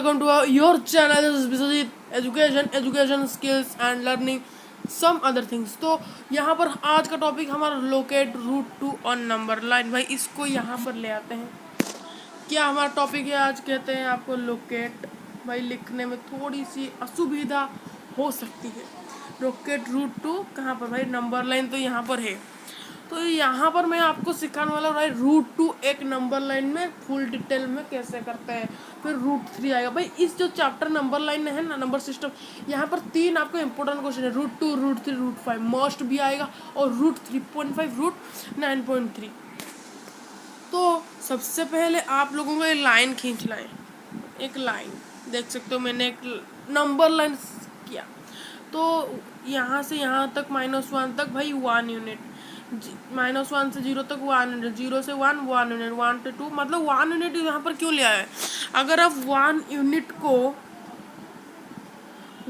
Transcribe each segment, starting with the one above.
welcome to your channel. This is Biswajit, education skills and learning some other things. तो यहाँ पर आज का टॉपिक हमारा locate root two on number line. भाई इसको यहाँ पर ले आते हैं। क्या हमारा टॉपिक है आज, कहते हैं आपको लोकेट। भाई लिखने में थोड़ी सी असुविधा हो सकती है। लोकेट रूट टू कहाँ पर, भाई नंबर लाइन तो यहाँ पर है। तो यहाँ पर मैं आपको सिखाने वाला हूँ भाई रूट टू एक नंबर लाइन में फुल डिटेल में कैसे करते हैं। फिर रूट थ्री आएगा। भाई इस जो चैप्टर नंबर लाइन है ना, नंबर सिस्टम, यहाँ पर तीन आपको इंपॉर्टेंट क्वेश्चन है। Root two, root three, root five must भी आएगा, और रूट 3.5, रूट 9.3। तो सबसे पहले आप लोगों को एक लाइन खींच लाएं। एक लाइन देख सकते हो, मैंने एक नंबर लाइन किया। तो यहाँ से यहाँ तक -1 तक भाई 1 यूनिट, -1 से 0 तक 1 यूनिट, 0 से 1 1 यूनिट, 1 से 2 मतलब 1 यूनिट यहाँ पर क्यों लिया है। अगर आप 1 यूनिट को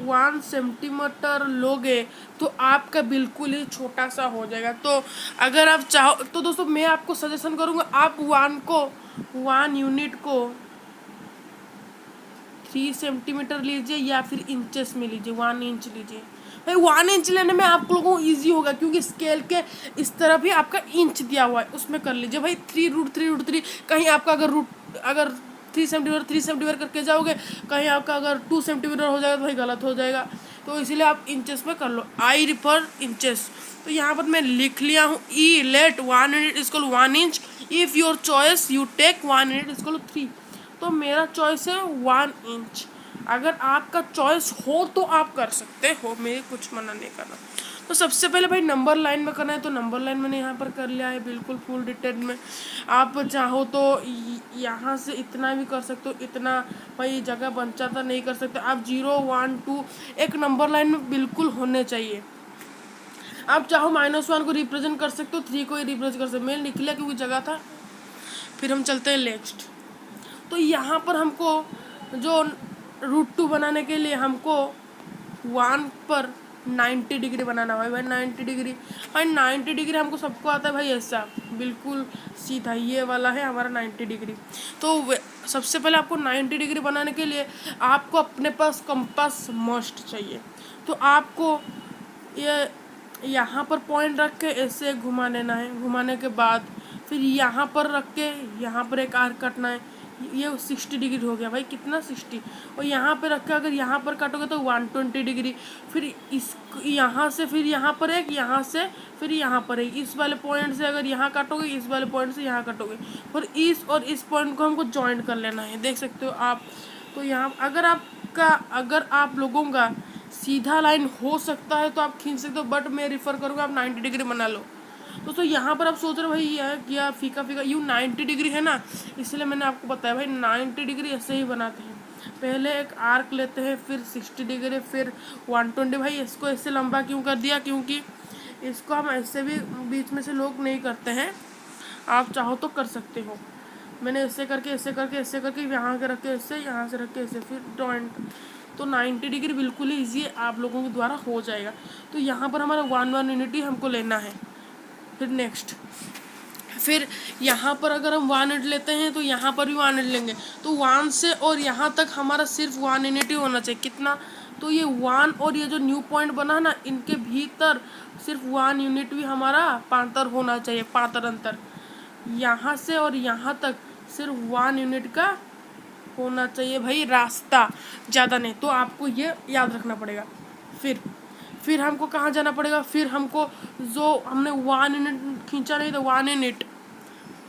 1 सेंटीमीटर लोगे तो आपका बिल्कुल ही छोटा सा हो जाएगा। तो अगर आप चाहो तो दोस्तों मैं आपको सजेशन करूँगा, आप 1 यूनिट को 3 सेंटीमीटर लीजिए या फिर इंचेस में लीजिए, 1 इंच लीजिए। भाई 1 इंच लेने में आप लोगों को ईजी होगा, क्योंकि स्केल के इस तरफ ही आपका इंच दिया हुआ है, उसमें कर लीजिए। भाई 3√3 कहीं आपका अगर 3 सेंटीमीटर करके जाओगे, कहीं आपका अगर 2 सेंटीमीटर हो जाएगा तो भाई गलत हो जाएगा। तो इसीलिए आप इंचेस में कर लो, आई रिफर इंचेस। तो यहाँ पर मैं लिख लिया हूँ ई let 1 unit equal 1 inch, if your choice you take 1 unit equal 3। तो मेरा चॉइस है 1 इंच। अगर आपका चॉइस हो तो आप कर सकते हो, मेरे कुछ मना नहीं करना। तो सबसे पहले भाई नंबर लाइन में करना है, तो नंबर लाइन मैंने यहाँ पर कर लिया है बिल्कुल फुल डिटेल में। आप चाहो तो यहाँ से इतना भी कर सकते हो, इतना भाई जगह बचाता नहीं कर सकते आप। 0 1 2 एक नंबर लाइन में बिल्कुल होने चाहिए। आप चाहो -1 को रिप्रेजेंट कर सकते हो, 3 को ही रिप्रेजेंट कर सकते हो। मैं लिख लिया क्योंकि जगह था। फिर हम चलते हैं नेक्स्ट। तो यहाँ पर हमको जो रूट 2 बनाने के लिए हमको 1 पर 90 डिग्री बनाना है। भाई 90 डिग्री, भाई 90 डिग्री हमको सबको आता है भाई, ऐसा बिल्कुल सीधा ये वाला है हमारा 90 डिग्री। तो सबसे पहले आपको 90 डिग्री बनाने के लिए आपको अपने पास कंपास मस्ट चाहिए। तो आपको ये यहाँ पर पॉइंट रख के ऐसे घुमा लेना है। घुमाने के बाद फिर यहाँ पर रख के यहाँ पर एक आर्क काटना है। ये 60 डिग्री हो गया भाई, कितना 60। और यहाँ पे रख के अगर यहाँ पर काटोगे तो 120 डिग्री। फिर इस यहाँ से फिर यहाँ पर एक, यहाँ से फिर यहाँ पर एक। इस वाले पॉइंट से अगर यहाँ काटोगे, इस वाले पॉइंट से यहाँ काटोगे, और इस पॉइंट को हमको ज्वाइंट कर लेना है। देख सकते हो आप। तो यहाँ अगर आप लोगों का सीधा लाइन हो सकता है तो आप खींच सकते हो, बट मैं रिफ़र करूँगा आप 90 डिग्री बना लो। दोस्तों यहाँ पर आप सोच रहे हो भाई यह क्या फीका यू 90 डिग्री है ना, इसलिए मैंने आपको बताया भाई 90 डिग्री ऐसे ही बनाते हैं। पहले एक आर्क लेते हैं, फिर 60 डिग्री, फिर 120। भाई इसको ऐसे लंबा क्यों कर दिया, क्योंकि इसको हम ऐसे भी बीच में से लोग नहीं करते हैं, आप चाहो तो कर सकते हो। मैंने ऐसे करके यहाँ के रख के ऐसे, यहाँ से रख के ऐसे, फिर जॉइंट। तो 90 डिग्री बिल्कुल ही ईजी आप लोगों के द्वारा हो जाएगा। तो यहाँ पर हमारा 1 यूनिट ही हमको लेना है। फिर नेक्स्ट, फिर यहाँ पर अगर हम 1 यूनिट लेते हैं तो यहाँ पर भी 1 यूनिट लेंगे। तो 1 से और यहाँ तक हमारा सिर्फ 1 यूनिट ही होना चाहिए। कितना, तो ये 1 और ये जो न्यू पॉइंट बना ना, इनके भीतर सिर्फ 1 यूनिट भी हमारा पांतर होना चाहिए। पांतर अंतर यहाँ से और यहाँ तक सिर्फ 1 यूनिट का होना चाहिए भाई, रास्ता ज़्यादा नहीं। तो आपको ये याद रखना पड़ेगा। फिर हमको कहाँ जाना पड़ेगा, फिर हमको जो हमने 1 यूनिट खींचा नहीं था, 1 यूनिट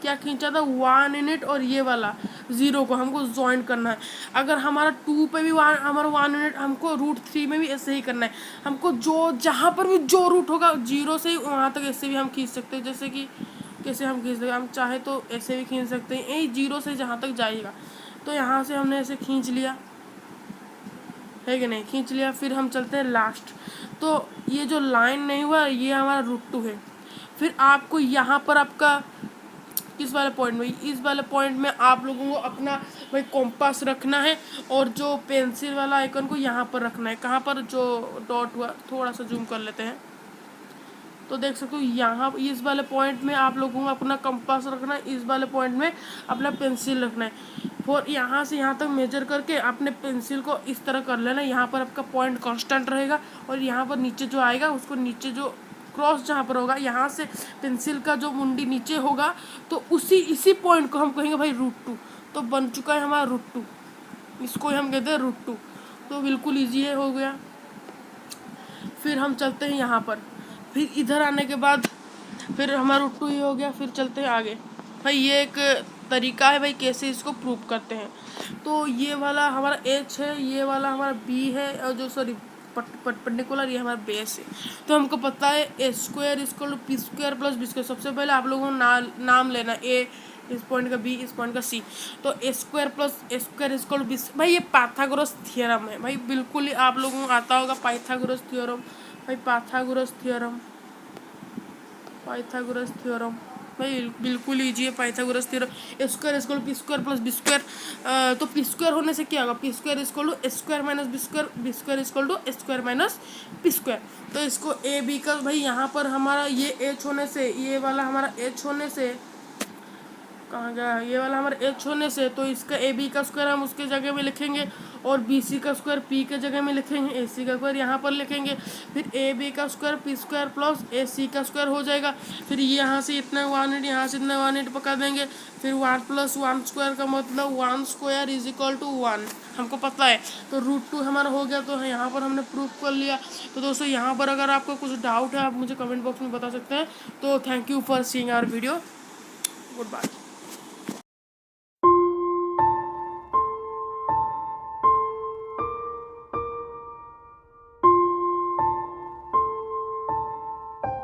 क्या खींचा था, 1 यूनिट और ये वाला 0 को हमको ज्वाइन करना है। अगर हमारा 2 पे भी हमारा 1 यूनिट, हमको रूट 3 में भी ऐसे ही करना है। हमको जो जहाँ पर भी जो रूट होगा 0 से ही वहाँ तक ऐसे भी हम खींच सकते हैं। जैसे कि कैसे हम खींच सकते हैं, हम चाहे तो ऐसे भी खींच सकते हैं, यही 0 से जहाँ तक जाएगा। तो यहाँ से हमने ऐसे खींच लिया है कि नहीं, खींच लिया। फिर हम चलते हैं लास्ट। तो ये जो लाइन नहीं हुआ, ये हमारा रूट 2 है। फिर आपको यहाँ पर आपका किस वाले पॉइंट में, इस वाले पॉइंट में आप लोगों को अपना भाई कॉम्पास रखना है, और जो पेंसिल वाला आइकन को यहाँ पर रखना है। कहाँ पर, जो डॉट हुआ, थोड़ा सा जूम कर लेते हैं। तो देख सकते हो यहाँ इस वाले पॉइंट में आप लोगों को अपना कंपास रखना है, इस वाले पॉइंट में अपना पेंसिल रखना है। और यहाँ से यहाँ तक मेजर करके अपने पेंसिल को इस तरह कर लेना। यहाँ पर आपका पॉइंट कांस्टेंट रहेगा और यहाँ पर नीचे जो आएगा उसको नीचे जो क्रॉस जहाँ पर होगा यहाँ से पेंसिल का जो मुंडी नीचे होगा तो इसी पॉइंट को हम कहेंगे भाई √2। तो बन चुका है हमारा √2, इसको हम कहते हैं √2। तो बिल्कुल ईजी है, हो गया। फिर हम चलते हैं यहाँ पर, फिर इधर आने के बाद फिर हमारा √2 ही हो गया। फिर चलते हैं आगे। भाई ये एक तरीका है भाई कैसे इसको प्रूव करते हैं। तो ये वाला हमारा H है, ये वाला हमारा B है, और जो सॉरी परपेंडिकुलर ये हमारा बेस है। तो हमको पता है A² = P² + B²। सबसे पहले आप लोगों को नाम लेना A इस पॉइंट का, B इस पॉइंट का, C। तो A² + A² = B। भाई ये पाइथागोरस थ्योरम है भाई, बिल्कुल ही आप लोगों को आता होगा पाइथागोरस थ्योरम। भाई पाइथागोरस थ्योरम भाई बिल्कुल ईजी है Pythagoras theorem. A² = P² + B²। तो P² होने से क्या होगा, P² = A² - B², B² = A² - P²। तो इसको A B का भाई यहाँ पर हमारा ये H होने से, ये वाला हमारा H होने से, कहाँ गया, ये वाला हमारा H होने से, तो इसका AB का स्क्वायर हम उसके जगह में लिखेंगे और BC का स्क्वायर P के जगह में लिखेंगे, AC का स्क्वायर यहाँ पर लिखेंगे। फिर AB का स्क्वायर P² + AC का स्क्वायर हो जाएगा। फिर यहाँ से इतना 180, यहाँ से इतना 180 पका देंगे। फिर 1 + 1² का मतलब 1² = 1 हमको पता है। तो √2 हमारा हो गया। तो यहाँ पर हमने प्रूफ कर लिया। तो दोस्तों यहाँ पर अगर आपको कुछ डाउट है आप मुझे कमेंट बॉक्स में बता सकते हैं। तो thank you for seeing our video, good bye.